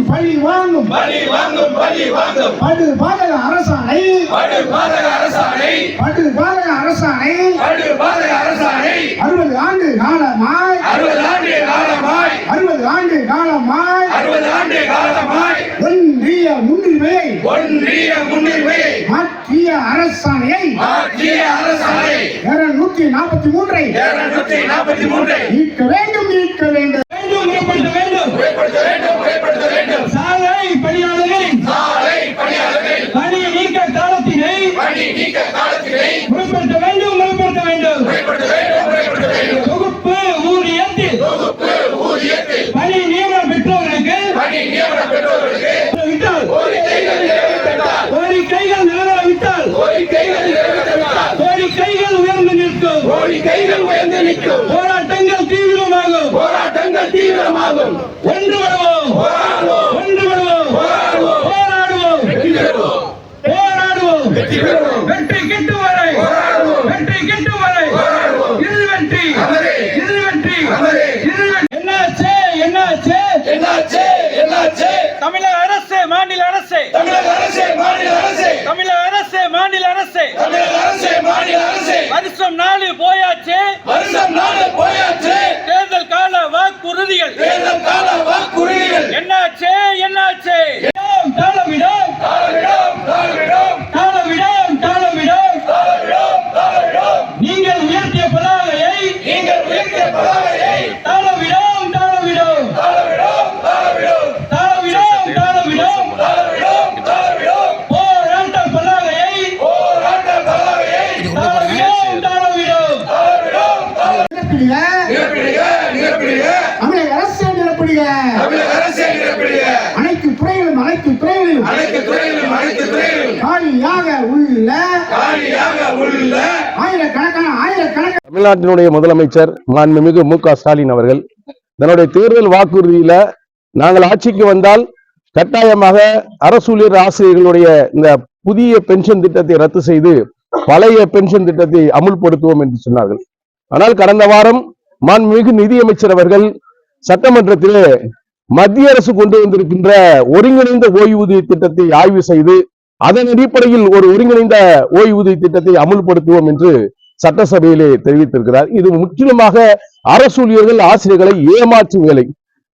பழி வாங்கும் படுபாதக அரசாணை 60 ஆண்டு காலமாய் 60 ஆண்டு காலமாய் ஒன்றிய முன்னுரிமையை மாற்றிய அரசாணையை 243 நீக்க வேண்டும் சாலை பணியாளர்களின் பணி நீக்க காலத்தினை முறைப்படுத்த வேண்டும் தொகுப்பு ஊதியத்தில் பணி நியமனம் பெற்றவர்களுக்கு கோரிக்கைகள் நிறைவேறாவிட்டால் கோரிக்கைகள் உயர்ந்து நிற்கும் போராட்டங்கள் தீவிரமாகும் ஒன்றுபடுவோம் போராடுவோம் வெற்றி கிட்டும் வரை இது வெற்றி என்னாச்சு தமிழக அரசு மாநில அரசு வருஷம் 4 போயாச்சு தேர்தல் கால வாக்குறுதிகள் என்னாச்சு தாளமிடும் நீங்கள் உயர்த்திய பதாகையை தாளமிடும் போராட்ட பதாகையை தமிழக அரசை நிரப்பிடுக அனைத்து துறைகளிலும் காலியாக உள்ள ஆயிரக்கணக்கான தமிழ்நாட்டினுடைய முதலமைச்சர் மாண்புமிகு மு.க. ஸ்டாலின் அவர்கள் தன்னுடைய தேர்தல் வாக்குறுதியில நாங்கள் ஆட்சிக்கு வந்தால் கட்டாயமாக அரசு ஊழியர் ஆசிரியர்களுடைய இந்த புதிய பென்ஷன் திட்டத்தை ரத்து செய்து பழைய பென்ஷன் திட்டத்தை அமுல்படுத்துவோம் என்று சொன்னார்கள். ஆனால் கடந்த வாரம் மாண்புமிகு நிதியமைச்சர் அவர்கள் சட்டமன்றத்திலே மத்திய அரசு கொண்டு வந்திருக்கின்ற ஒருங்கிணைந்த ஓய்வூதிய திட்டத்தை ஆய்வு செய்து அதன் அடிப்படையில் ஒரு ஒருங்கிணைந்த ஓய்வூதிய திட்டத்தை அமுல்படுத்துவோம் என்று சட்டசபையிலே தெரிவித்திருக்கிறார். இது முற்றிலுமாக அரசு ஊழியர்கள் ஆசிரியர்களை ஏமாற்றும் வேலை.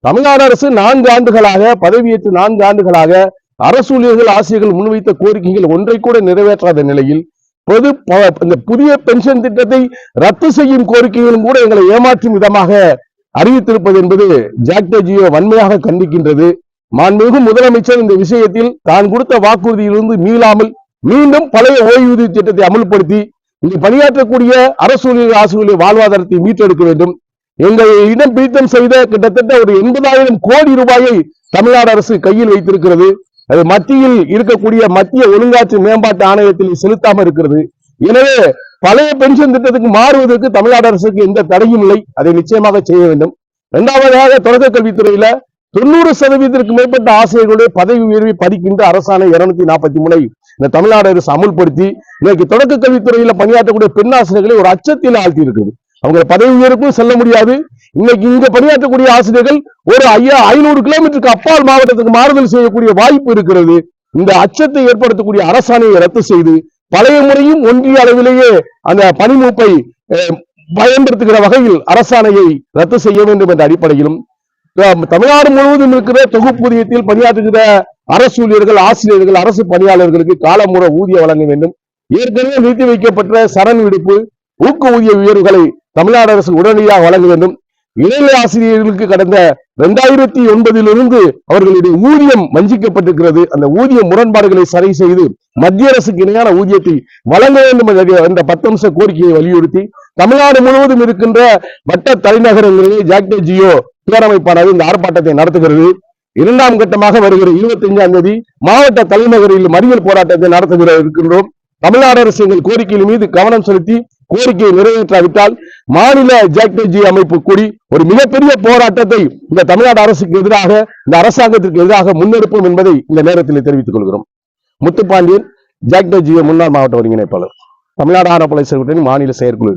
தமிழ்நாடு அரசு 4 ஆண்டுகளாக பதவியேற்று 4 ஆண்டுகளாக அரசு ஊழியர்கள் ஆசிரியர்கள் முன்வைத்த கோரிக்கைகள் ஒன்றை கூட நிறைவேற்றாத நிலையில் இந்த புதிய பென்ஷன் திட்டத்தை ரத்து செய்யும் கோரிக்கைகளும் கூட எங்களை ஏமாற்றும் விதமாக அறிவித்திருப்பது என்பது ஜாக்டோ வன்மையாக கண்டிக்கின்றது. மாண்புமிகு முதலமைச்சர் இந்த விஷயத்தில் தான் கொடுத்த வாக்குறுதியிலிருந்து மீளாமல் மீண்டும் பழைய ஓய்வூதிய திட்டத்தை அமல்படுத்தி இங்கு பணியாற்றக்கூடிய அரசு ஊழியர் ஆசிரியர்களுடைய வாழ்வாதாரத்தை மீட்டெடுக்க வேண்டும். எங்கள் இடம் பிடித்தம் செய்த கிட்டத்தட்ட ஒரு 80,000 கோடி ரூபாயை தமிழ்நாடு அரசு கையில் வைத்திருக்கிறது. அது மத்தியில் இருக்கக்கூடிய மத்திய ஒழுங்காற்று மேம்பாட்டு ஆணையத்தில் செலுத்தாமல் இருக்கிறது. எனவே பழைய பென்ஷன் திட்டத்துக்கு மாறுவதற்கு தமிழ்நாடு அரசுக்கு எந்த தடையும் இல்லை. அதை நிச்சயமாக செய்ய வேண்டும். 2வது தொடக்க கல்வித்துறையில 90% மேற்பட்ட ஆசிரியர்களுடைய பதவி உயர்வை பதிக்கின்ற அரசாணை 243 இந்த தமிழ்நாடு அரசு அமுல்படுத்தி இன்னைக்கு தொடக்க கல்வித்துறையில பணியாற்றக்கூடிய பெண் ஆசிரியர்களை ஒரு அச்சத்தில் ஆழ்த்தி இருக்குது. அவங்க பதவி உயர்வுக்கும் செல்ல முடியாது. இன்னைக்கு இங்க பணியாற்றக்கூடிய ஆசிரியர்கள் ஒரு 500 கிலோமீட்டருக்கு அப்பால் மாவட்டத்துக்கு மாறுதல் செய்யக்கூடிய வாய்ப்பு இருக்கிறது. இந்த அச்சத்தை ஏற்படுத்தக்கூடிய அரசாணையை ரத்து செய்து பழைய முறையும் ஒன்றிய அளவிலேயே அந்த பணிமூப்பை பயன்படுத்துகிற வகையில் அரசாணையை ரத்து செய்ய வேண்டும் என்ற அடிப்படையிலும் தமிழ்நாடு முழுவதும் இருக்கிற தொகுப்பூதியத்தில் பணியாற்றுகிற அரசு ஊழியர்கள் ஆசிரியர்கள் அரசு பணியாளர்களுக்கு காலமுறை ஊதியம் வழங்க வேண்டும். ஏற்கனவே நிறுத்தி வைக்கப்பட்ட சரண் விடுப்பு ஊக்க ஊதிய உயர்வுகளை தமிழ்நாடு அரசு உடனடியாக வழங்க வேண்டும். இடைநிலை ஆசிரியர்களுக்கு கடந்த 2009 அவர்களுடைய ஊதியம் வஞ்சிக்கப்பட்டிருக்கிறது. அந்த ஊதிய முரண்பாடுகளை சரி செய்து மத்திய அரசுக்கு இணையான ஊதியத்தை வழங்க வேண்டும் என்ற 10 அம்ச கோரிக்கையை வலியுறுத்தி தமிழ்நாடு முழுவதும் இருக்கின்ற வட்ட தலைநகரங்களிலே ஜாக்டோ பேரமைப்பானது இந்த ஆர்ப்பாட்டத்தை நடத்துகிறது. 2ஆம் கட்டமாக வருகிற 25ஆம் தேதி மாவட்ட தலைநகரில் மறியல் போராட்டத்தை நடத்துகிற இருக்கின்றோம். தமிழ்நாடு அரசு எங்கள் கோரிக்கையின் மீது கவனம் செலுத்தி கோரிக்கையை நிறைவேற்றாவிட்டால் மாநில ஜாக்டோ அமைப்பு கூடி ஒரு மிகப்பெரிய போராட்டத்தை இந்த தமிழ்நாடு அரசுக்கு எதிராக இந்த அரசாங்கத்திற்கு எதிராக முன்னெடுப்போம் என்பதை இந்த நேரத்தில் தெரிவித்துக் கொள்கிறோம். முத்துப்பாண்டியன், ஜாக்டோ முன்னாள் மாவட்ட ஒருங்கிணைப்பாளர், தமிழ்நாடு ஆனப்பளை செயற்குழு மாநில செயற்குழு.